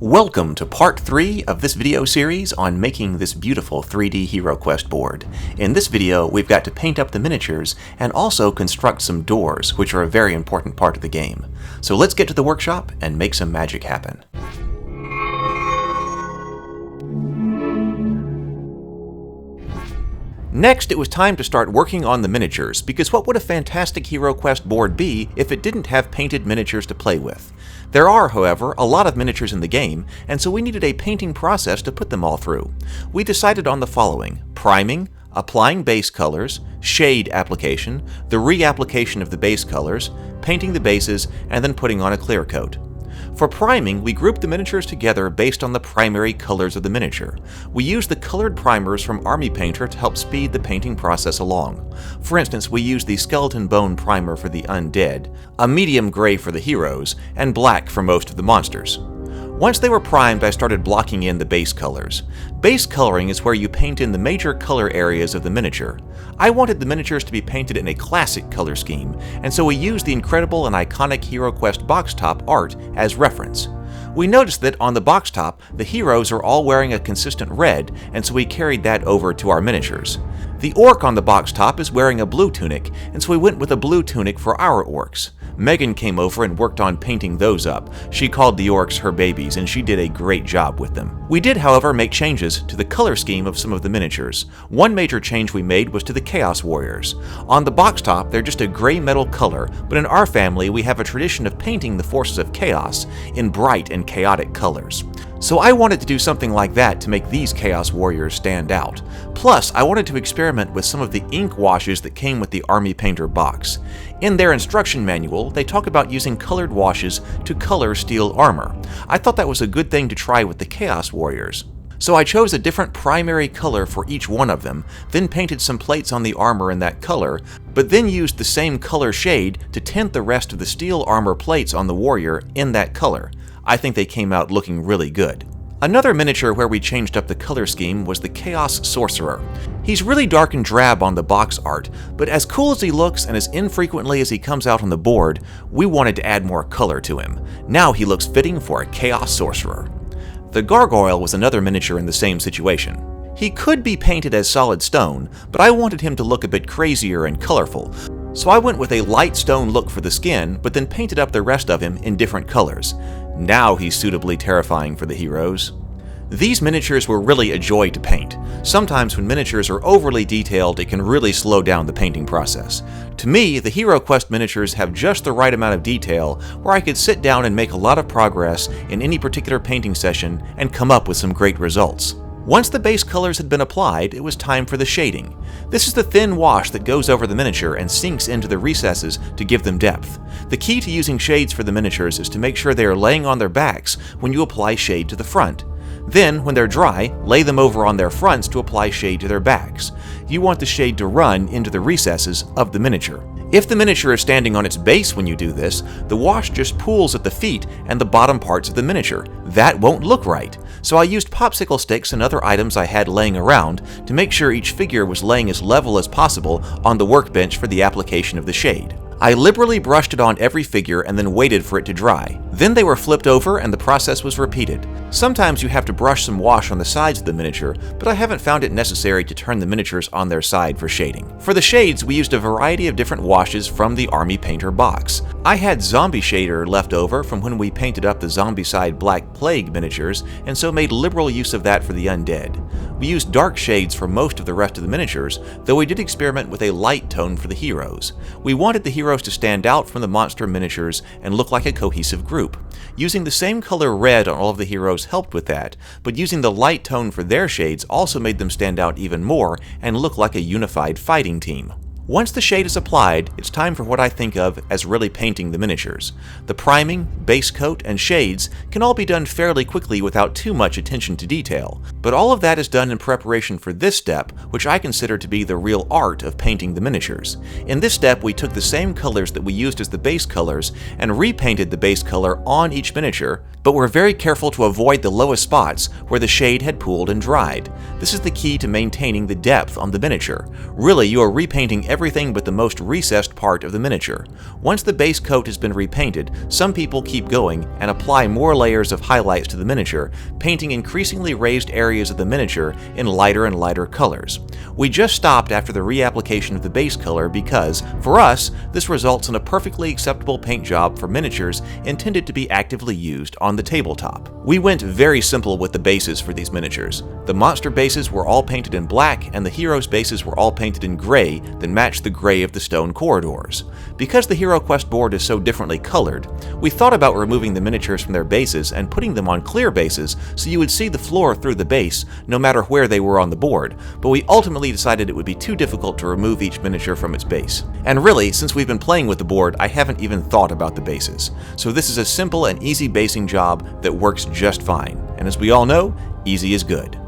Welcome to part 3 of this video series on making this beautiful 3D HeroQuest board. In this video, we've got to paint up the miniatures and also construct some doors, which are a very important part of the game. So let's get to the workshop and make some magic happen. Next, it was time to start working on the miniatures, because what would a fantastic HeroQuest board be if it didn't have painted miniatures to play with? There are, however, a lot of miniatures in the game, and so we needed a painting process to put them all through. We decided on the following: priming, applying base colors, shade application, the reapplication of the base colors, painting the bases, and then putting on a clear coat. For priming, we grouped the miniatures together based on the primary colors of the miniature. We used the colored primers from Army Painter to help speed the painting process along. For instance, we used the skeleton bone primer for the undead, a medium gray for the heroes, and black for most of the monsters. Once they were primed, I started blocking in the base colors. Base coloring is where you paint in the major color areas of the miniature. I wanted the miniatures to be painted in a classic color scheme, and so we used the incredible and iconic HeroQuest box top art as reference. We noticed that on the box top, the heroes are all wearing a consistent red, and so we carried that over to our miniatures. The orc on the box top is wearing a blue tunic, and so we went with a blue tunic for our orcs. Megan came over and worked on painting those up. She called the orcs her babies, and she did a great job with them. We did, however, make changes to the color scheme of some of the miniatures. One major change we made was to the Chaos Warriors. On the box top, they're just a gray metal color, but in our family, we have a tradition of painting the forces of chaos in bright and chaotic colors. So I wanted to do something like that to make these Chaos Warriors stand out. Plus, I wanted to experiment with some of the ink washes that came with the Army Painter box. In their instruction manual, they talk about using colored washes to color steel armor. I thought that was a good thing to try with the Chaos Warriors. So I chose a different primary color for each one of them, then painted some plates on the armor in that color, but then used the same color shade to tint the rest of the steel armor plates on the warrior in that color. I think they came out looking really good. Another miniature where we changed up the color scheme was the Chaos Sorcerer. He's really dark and drab on the box art, but as cool as he looks and as infrequently as he comes out on the board, we wanted to add more color to him. Now he looks fitting for a Chaos Sorcerer. The Gargoyle was another miniature in the same situation. He could be painted as solid stone, but I wanted him to look a bit crazier and colorful, so I went with a light stone look for the skin, but then painted up the rest of him in different colors. Now he's suitably terrifying for the heroes. These miniatures were really a joy to paint. Sometimes when miniatures are overly detailed, it can really slow down the painting process. To me, the HeroQuest miniatures have just the right amount of detail where I could sit down and make a lot of progress in any particular painting session and come up with some great results. Once the base colors had been applied, it was time for the shading. This is the thin wash that goes over the miniature and sinks into the recesses to give them depth. The key to using shades for the miniatures is to make sure they are laying on their backs when you apply shade to the front. Then, when they're dry, lay them over on their fronts to apply shade to their backs. You want the shade to run into the recesses of the miniature. If the miniature is standing on its base when you do this, the wash just pools at the feet and the bottom parts of the miniature. That won't look right. So I used popsicle sticks and other items I had laying around to make sure each figure was laying as level as possible on the workbench for the application of the shade. I liberally brushed it on every figure and then waited for it to dry. Then they were flipped over and the process was repeated. Sometimes you have to brush some wash on the sides of the miniature, but I haven't found it necessary to turn the miniatures on their side for shading. For the shades, we used a variety of different washes from the Army Painter box. I had zombie shader left over from when we painted up the Zombicide Black Plague miniatures, and so made liberal use of that for the undead. We used dark shades for most of the rest of the miniatures, though we did experiment with a light tone for the heroes. We wanted the heroes to stand out from the monster miniatures and look like a cohesive group. Using the same color red on all of the heroes helped with that, but using the light tone for their shades also made them stand out even more and look like a unified fighting team. Once the shade is applied, it's time for what I think of as really painting the miniatures. The priming, base coat, and shades can all be done fairly quickly without too much attention to detail, but all of that is done in preparation for this step, which I consider to be the real art of painting the miniatures. In this step, we took the same colors that we used as the base colors and repainted the base color on each miniature, but were very careful to avoid the lowest spots where the shade had pooled and dried. This is the key to maintaining the depth on the miniature. Really, you are repainting every everything but the most recessed part of the miniature. Once the base coat has been repainted, some people keep going and apply more layers of highlights to the miniature, painting increasingly raised areas of the miniature in lighter and lighter colors. We just stopped after the reapplication of the base color because, for us, this results in a perfectly acceptable paint job for miniatures intended to be actively used on the tabletop. We went very simple with the bases for these miniatures. The monster bases were all painted in black, and the heroes' bases were all painted in gray that matched the gray of the stone corridors. Because the HeroQuest board is so differently colored, we thought about removing the miniatures from their bases and putting them on clear bases so you would see the floor through the base no matter where they were on the board, but we ultimately decided it would be too difficult to remove each miniature from its base. And really, since we've been playing with the board, I haven't even thought about the bases. So this is a simple and easy basing job that works just fine. And as we all know, easy is good.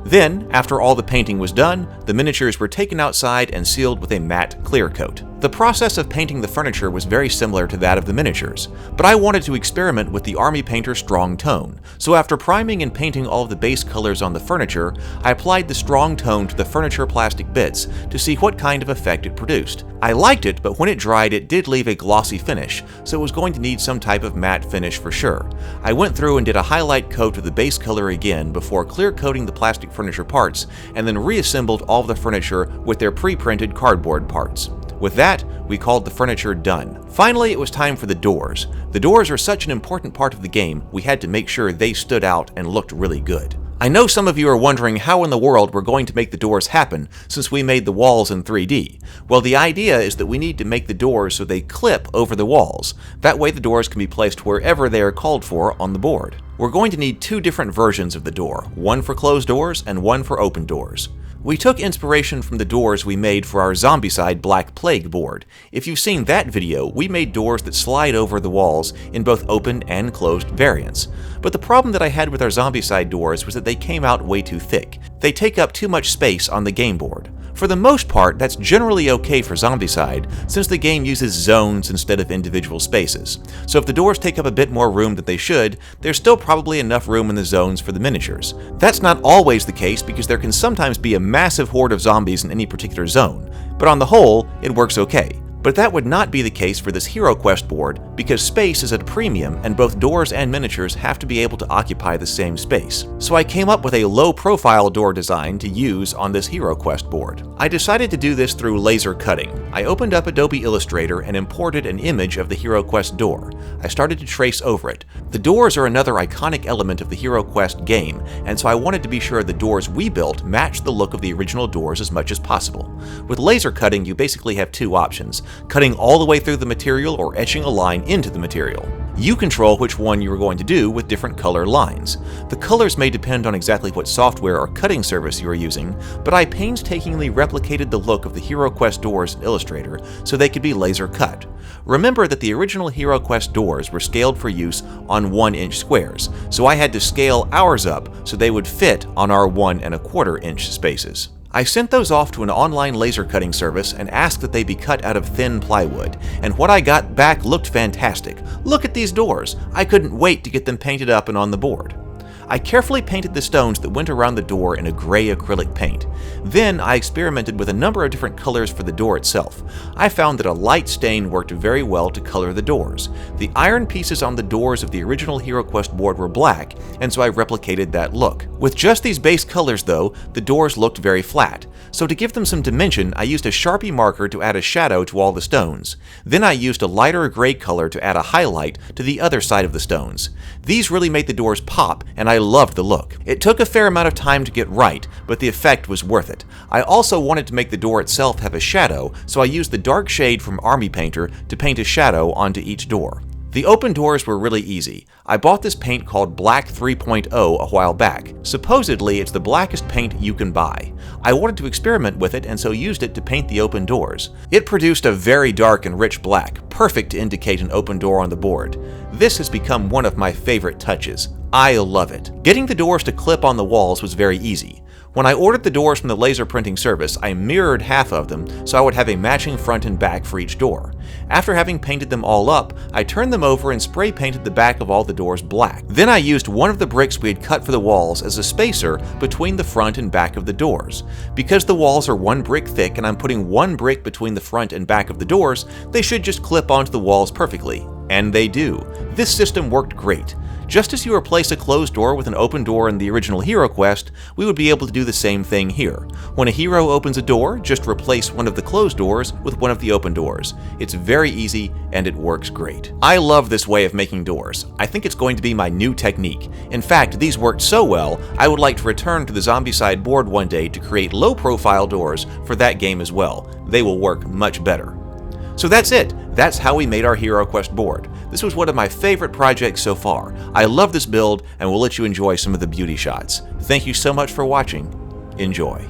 Then, after all the painting was done, the miniatures were taken outside and sealed with a matte clear coat. The process of painting the furniture was very similar to that of the miniatures, but I wanted to experiment with the Army Painter Strong Tone, so after priming and painting all of the base colors on the furniture, I applied the strong tone to the furniture plastic bits to see what kind of effect it produced. I liked it, but when it dried it did leave a glossy finish, so it was going to need some type of matte finish for sure. I went through and did a highlight coat of the base color again before clear coating the plastic furniture parts, and then reassembled all of the furniture with their pre-printed cardboard parts. With that, we called the furniture done. Finally, it was time for the doors. The doors are such an important part of the game, we had to make sure they stood out and looked really good. I know some of you are wondering how in the world we're going to make the doors happen since we made the walls in 3D. Well, the idea is that we need to make the doors so they clip over the walls. That way the doors can be placed wherever they are called for on the board. We're going to need two different versions of the door, one for closed doors and one for open doors. We took inspiration from the doors we made for our Zombicide Black Plague board. If you've seen that video, we made doors that slide over the walls in both open and closed variants. But the problem that I had with our Zombicide doors was that they came out way too thick. They take up too much space on the game board. For the most part, that's generally okay for Zombicide, since the game uses zones instead of individual spaces. So if the doors take up a bit more room than they should, there's still probably enough room in the zones for the miniatures. That's not always the case because there can sometimes be a massive horde of zombies in any particular zone, but on the whole, it works okay. But that would not be the case for this HeroQuest board because space is at a premium and both doors and miniatures have to be able to occupy the same space. So I came up with a low-profile door design to use on this HeroQuest board. I decided to do this through laser cutting. I opened up Adobe Illustrator and imported an image of the HeroQuest door. I started to trace over it. The doors are another iconic element of the HeroQuest game, and so I wanted to be sure the doors we built matched the look of the original doors as much as possible. With laser cutting, you basically have two options: cutting all the way through the material or etching a line into the material. You control which one you are going to do with different color lines. The colors may depend on exactly what software or cutting service you are using, but I painstakingly replicated the look of the HeroQuest doors in Illustrator so they could be laser cut. Remember that the original HeroQuest doors were scaled for use on 1-inch squares, so I had to scale ours up so they would fit on our 1 1/4-inch spaces. I sent those off to an online laser cutting service and asked that they be cut out of thin plywood, and what I got back looked fantastic. Look at these doors! I couldn't wait to get them painted up and on the board. I carefully painted the stones that went around the door in a gray acrylic paint. Then I experimented with a number of different colors for the door itself. I found that a light stain worked very well to color the doors. The iron pieces on the doors of the original HeroQuest board were black, and so I replicated that look. With just these base colors though, the doors looked very flat. So to give them some dimension, I used a Sharpie marker to add a shadow to all the stones. Then I used a lighter gray color to add a highlight to the other side of the stones. These really made the doors pop, and I loved the look. It took a fair amount of time to get right, but the effect was worth it. I also wanted to make the door itself have a shadow, so I used the dark shade from Army Painter to paint a shadow onto each door. The open doors were really easy. I bought this paint called Black 3.0 a while back. Supposedly, it's the blackest paint you can buy. I wanted to experiment with it and so used it to paint the open doors. It produced a very dark and rich black, perfect to indicate an open door on the board. This has become one of my favorite touches. I love it. Getting the doors to clip on the walls was very easy. When I ordered the doors from the laser printing service, I mirrored half of them so I would have a matching front and back for each door. After having painted them all up, I turned them over and spray painted the back of all the doors black. Then I used one of the bricks we had cut for the walls as a spacer between the front and back of the doors. Because the walls are 1 brick thick and I'm putting 1 brick between the front and back of the doors, they should just clip onto the walls perfectly. And they do. This system worked great. Just as you replace a closed door with an open door in the original HeroQuest, we would be able to do the same thing here. When a hero opens a door, just replace one of the closed doors with one of the open doors. It's very easy and it works great. I love this way of making doors. I think it's going to be my new technique. In fact, these worked so well, I would like to return to the Zombicide board one day to create low-profile doors for that game as well. They will work much better. So that's it. That's how we made our HeroQuest board. This was one of my favorite projects so far. I love this build and will let you enjoy some of the beauty shots. Thank you so much for watching. Enjoy.